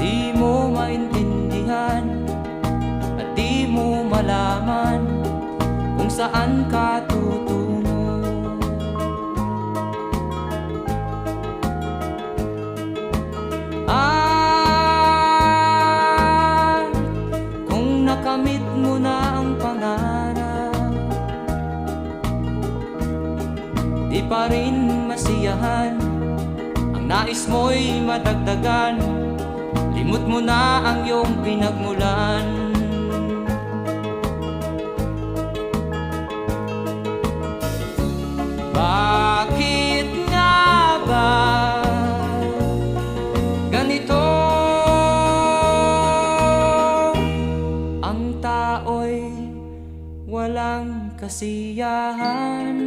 Di mo maintindihan at di mo malaman kung saan ka tutungo. At kung nakamit mo na ang pangarap, di pa rin masiyahan, ang nais mo'y madagdagan. Limot mo na ang iyong pinagmulan. Bakit nga ba ganito? Ang tao'y walang kasiyahan.